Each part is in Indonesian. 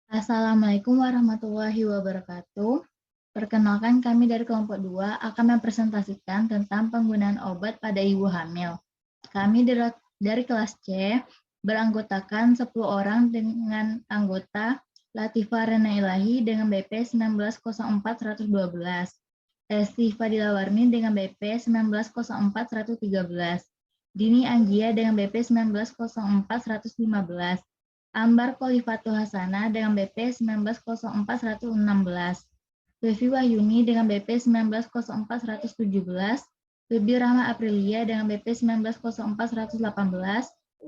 Assalamualaikum warahmatullahi wabarakatuh. Perkenalkan, kami dari kelompok 2 akan mempresentasikan tentang penggunaan obat pada ibu hamil. Kami dari kelas C beranggotakan 10 orang dengan anggota Latifah Rena Ilahi dengan BP 1904-112, Esti Fadila Warmi dengan BP 1904-113, Dini Anggia dengan BP 1904-115, Ambar Khalifatul Hasanah dengan BP 1904-116, Devi Wahyuni dengan BP 1904-117, Debbie Rahma Aprilia dengan BP 1904-118,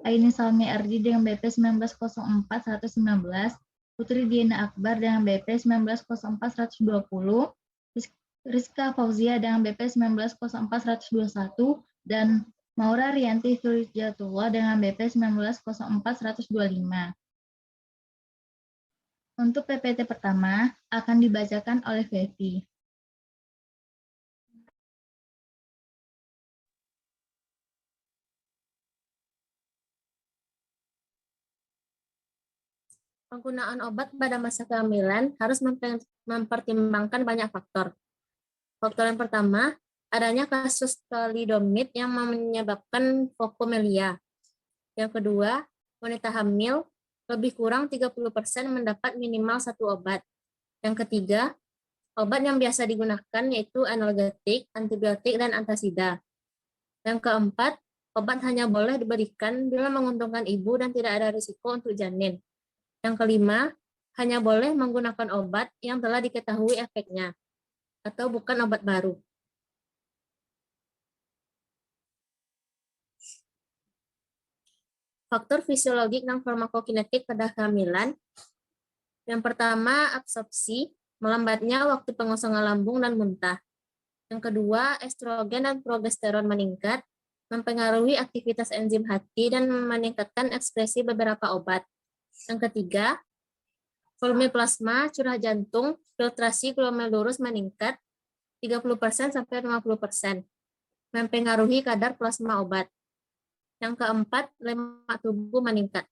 Aini Salmi Ardi dengan BP 1904-119, Putri Diana Akbar dengan BP 1904-120, Rizka Fauzia dengan BP 1904-121, dan Maura Rianti Filjatullah dengan BP 1904-125. Untuk PPT pertama akan dibacakan oleh Fevi. Penggunaan obat pada masa kehamilan harus mempertimbangkan banyak faktor. Faktor yang pertama, adanya kasus thalidomid yang menyebabkan fokomelia. Yang kedua, wanita hamil lebih kurang 30% mendapat minimal 1 obat. Yang ketiga, obat yang biasa digunakan yaitu analgetik, antibiotik, dan antasida. Yang keempat, obat hanya boleh diberikan bila menguntungkan ibu dan tidak ada risiko untuk janin. Yang kelima, hanya boleh menggunakan obat yang telah diketahui efeknya, atau bukan obat baru. Faktor fisiologik dan farmakokinetik pada kehamilan. Yang pertama, absorpsi, melambatnya waktu pengosongan lambung dan muntah. Yang kedua, estrogen dan progesteron meningkat, mempengaruhi aktivitas enzim hati dan meningkatkan ekspresi beberapa obat. Yang ketiga, volume plasma, curah jantung, filtrasi glomerulus meningkat 30% sampai 50%, mempengaruhi kadar plasma obat. Yang keempat, lemak tubuh meningkat.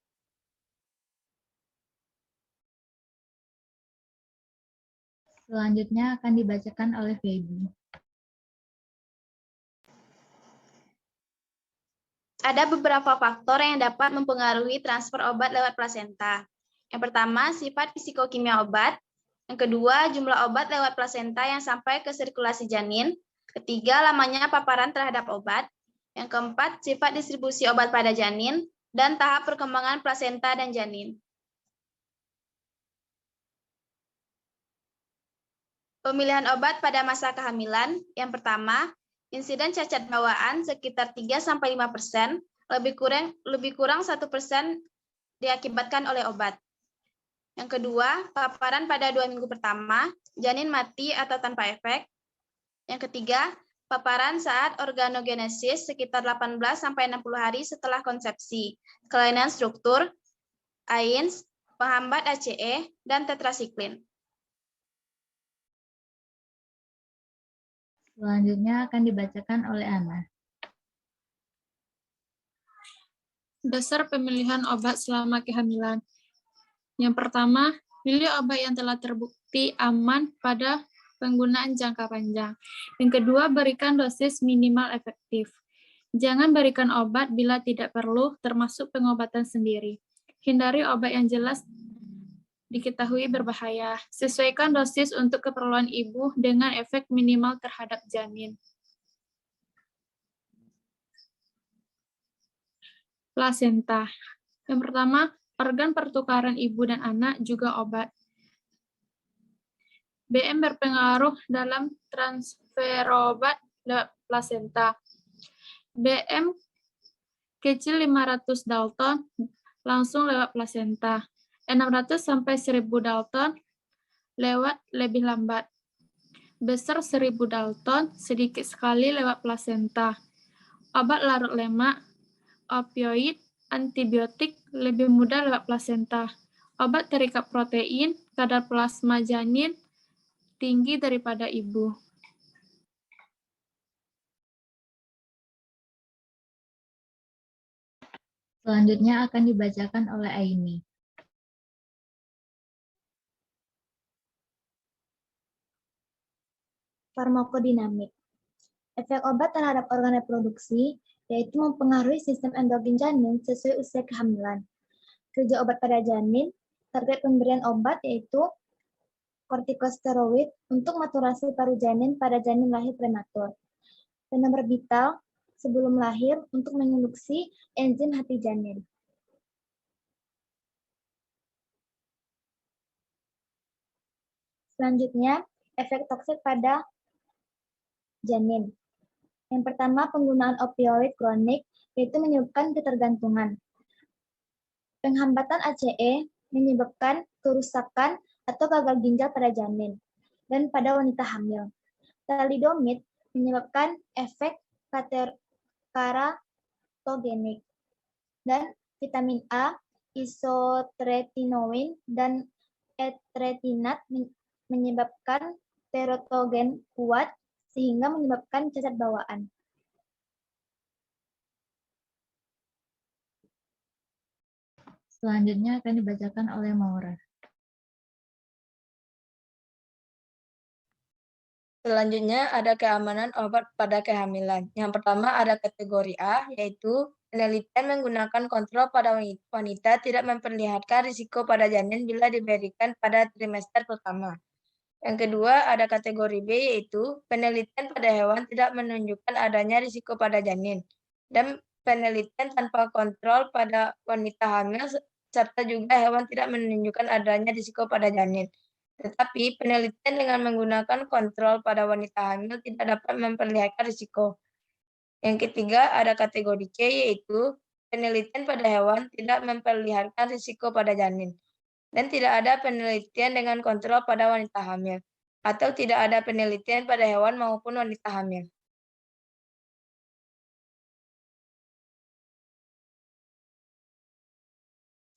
Selanjutnya akan dibacakan oleh Febi. Ada beberapa faktor yang dapat mempengaruhi transfer obat lewat plasenta. Yang pertama, sifat fisikokimia obat. Yang kedua, jumlah obat lewat plasenta yang sampai ke sirkulasi janin. Ketiga, lamanya paparan terhadap obat. Yang keempat, sifat distribusi obat pada janin. Dan tahap perkembangan plasenta dan janin. Pemilihan obat pada masa kehamilan. Yang pertama, insiden cacat bawaan sekitar 3-5%, lebih kurang 1% diakibatkan oleh obat. Yang kedua, paparan pada 2 minggu pertama, janin mati atau tanpa efek. Yang ketiga, paparan saat organogenesis sekitar 18-60 hari setelah konsepsi, kelainan struktur, AINS, penghambat ACE, dan tetrasiklin. Selanjutnya akan dibacakan oleh Ana. Dasar pemilihan obat selama kehamilan. Yang pertama, pilih obat yang telah terbukti aman pada penggunaan jangka panjang. Yang kedua, berikan dosis minimal efektif. Jangan berikan obat bila tidak perlu, termasuk pengobatan sendiri. Hindari obat yang jelas diketahui berbahaya. Sesuaikan dosis untuk keperluan ibu dengan efek minimal terhadap janin. Plasenta. Yang pertama, organ pertukaran ibu dan anak juga obat. BM berpengaruh dalam transfer obat lewat plasenta. BM kecil 500 Dalton langsung lewat plasenta. 600 sampai 1000 Dalton lewat lebih lambat. Besar 1000 Dalton sedikit sekali lewat plasenta. Obat larut lemak, opioid, antibiotik lebih mudah lewat plasenta. Obat terikat protein, kadar plasma janin tinggi daripada ibu. Selanjutnya akan dibacakan oleh Aini. Farmakodinamik. Efek obat terhadap organ reproduksi yaitu mempengaruhi sistem endokrin janin sesuai usia kehamilan. Kerja obat pada janin, target pemberian obat yaitu kortikosteroid untuk maturasi paru janin pada janin lahir prematur. Fenobarbital sebelum lahir untuk menginduksi enzim hati janin. Selanjutnya, efek toksik pada janin. Yang pertama, penggunaan opioid kronik, yaitu menyebabkan ketergantungan. Penghambatan ACE menyebabkan kerusakan atau gagal ginjal pada janin dan pada wanita hamil. Thalidomid menyebabkan efek karatogenik. Dan vitamin A, isotretinoin, dan etretinat menyebabkan terotogen kuat sehingga menyebabkan cacat bawaan. Selanjutnya akan dibacakan oleh Maura. Selanjutnya ada keamanan obat pada kehamilan. Yang pertama ada kategori A, yaitu penelitian menggunakan kontrol pada wanita tidak memperlihatkan risiko pada janin bila diberikan pada trimester pertama. Yang kedua ada kategori B, yaitu penelitian pada hewan tidak menunjukkan adanya risiko pada janin. Dan penelitian tanpa kontrol pada wanita hamil, serta juga hewan tidak menunjukkan adanya risiko pada janin. Tetapi penelitian dengan menggunakan kontrol pada wanita hamil tidak dapat memperlihatkan risiko. Yang ketiga ada kategori C, yaitu penelitian pada hewan tidak memperlihatkan risiko pada janin. Dan tidak ada penelitian dengan kontrol pada wanita hamil. Atau tidak ada penelitian pada hewan maupun wanita hamil.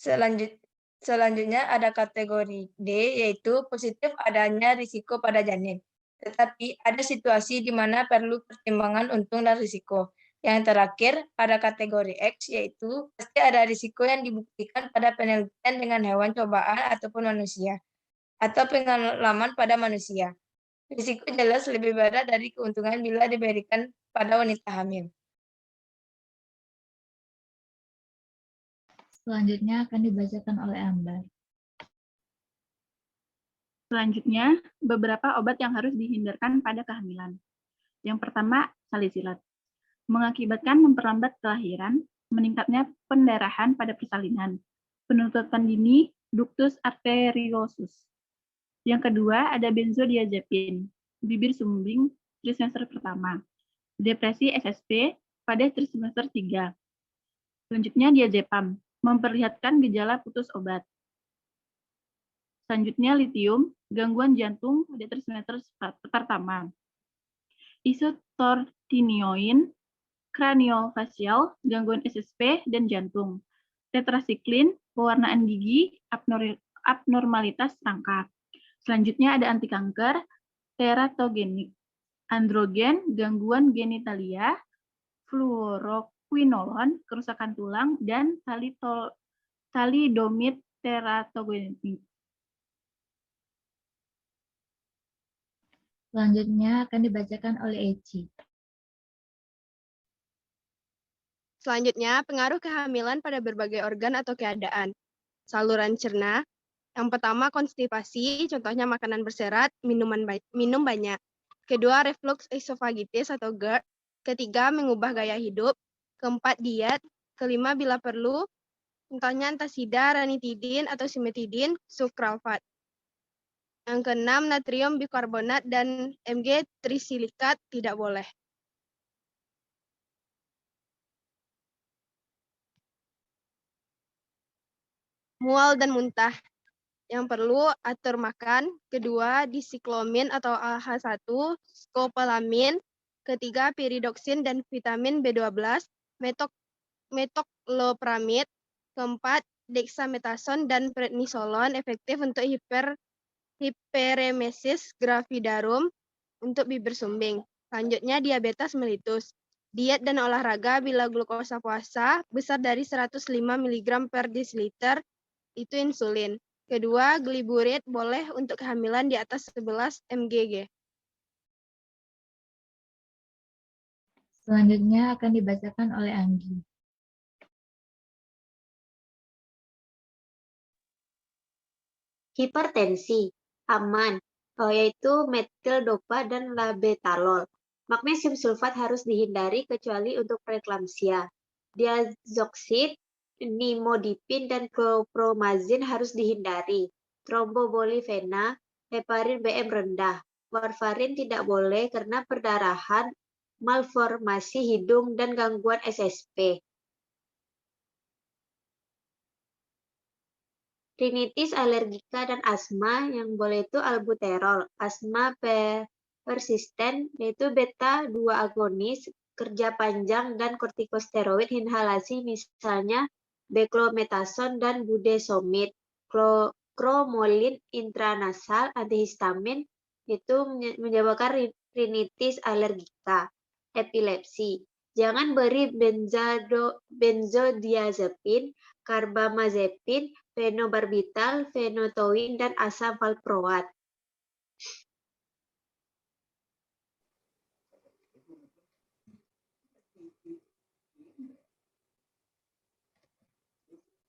Selanjutnya ada kategori D, yaitu positif adanya risiko pada janin. Tetapi ada situasi di mana perlu pertimbangan untung dan risiko. Yang terakhir ada kategori X, yaitu pasti ada risiko yang dibuktikan pada penelitian dengan hewan cobaan ataupun manusia, atau pengalaman pada manusia. Risiko jelas lebih berat dari keuntungan bila diberikan pada wanita hamil. Selanjutnya akan dibacakan oleh Ambar. Selanjutnya, beberapa obat yang harus dihindarkan pada kehamilan. Yang pertama, salisilat. Mengakibatkan memperlambat kelahiran, meningkatnya pendarahan pada persalinan, penutupan dini ductus arteriosus. Yang kedua, ada benzodiazepin, bibir sumbing, trimester pertama. Depresi SSP pada trimester 3. Selanjutnya, diazepam, memperlihatkan gejala putus obat. Selanjutnya, litium, gangguan jantung pada trimester pertama. Isotortinioin, kraniofacial, gangguan SSP dan jantung. Tetrasiklin, pewarnaan gigi, abnormalitas rangka. Selanjutnya ada anti kanker, teratogenik. Androgen, gangguan genitalia, fluoroquinolon, kerusakan tulang, dan thalidomid teratogenik. Selanjutnya akan dibacakan oleh Eci. Selanjutnya, pengaruh kehamilan pada berbagai organ atau keadaan. Saluran cerna. Yang pertama, konstipasi, contohnya makanan berserat, minum banyak. Kedua, reflux esofagitis atau GERD. Ketiga, mengubah gaya hidup. Keempat, diet. Kelima, bila perlu, contohnya antasida, ranitidin atau simetidin, sukralfat. Yang keenam, natrium bikarbonat dan Mg trisilikat tidak boleh. Mual dan muntah. Yang perlu atur makan. Kedua, disiklomin atau AH1, skopolamin. Ketiga, piridoksin dan vitamin B12, metoklopramid. Keempat, dexamethasone dan prednisolon efektif untuk hiperemesis gravidarum untuk bibir sumbing. Selanjutnya, diabetes mellitus. Diet dan olahraga bila glukosa puasa besar dari 105 mg per desiliter itu insulin. Kedua, gliburit boleh untuk kehamilan di atas 11 mgg. Selanjutnya akan dibacakan oleh Anggi. Hipertensi, aman, yaitu metil dopa dan labetalol. Magnesium sulfat harus dihindari kecuali untuk preeklamsia. Diazoxid, nimodipin, dan chlorpromazin harus dihindari. Trombobolifena, heparin BM rendah. Warfarin tidak boleh karena perdarahan, malformasi hidung, dan gangguan SSP. Rinitis alergika dan asma yang boleh itu albuterol. Asma persisten yaitu beta-2 agonis, kerja panjang, dan kortikosteroid inhalasi misalnya beclomethasone dan budesonide. Cromolin intranasal antihistamin itu menyebabkan rinitis alergika. Epilepsi. Jangan beri benzodiazepin, karbamazepin, fenobarbital, fenotoin, dan asam valproat.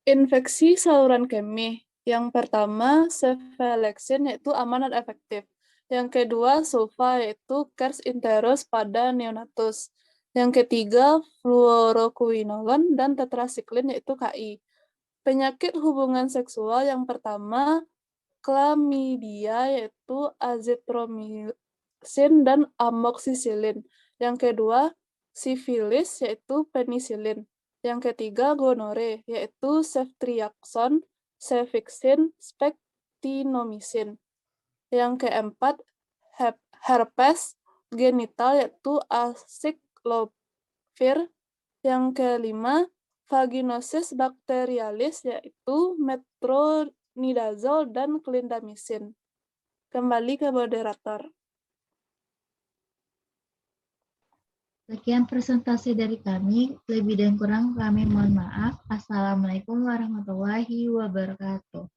Infeksi saluran kemih. Yang pertama, cefalexin yaitu aman dan efektif. Yang kedua, sulfa yaitu kersenterus pada neonatus. Yang ketiga, fluoroquinolone dan tetrasiklin yaitu KI. Penyakit hubungan seksual yang pertama, chlamydia yaitu azithromycin dan amoxicillin. Yang kedua, sifilis yaitu penisilin. Yang ketiga, gonore yaitu ceftriaxone, cefixin, spektinomycin. Yang keempat, herpes genital yaitu acyclovir. Yang kelima, vaginosis bacterialis yaitu metronidazole dan clindamycin. Kembali ke moderator. Sekian presentasi dari kami. Lebih dan kurang kami mohon maaf. Assalamualaikum warahmatullahi wabarakatuh.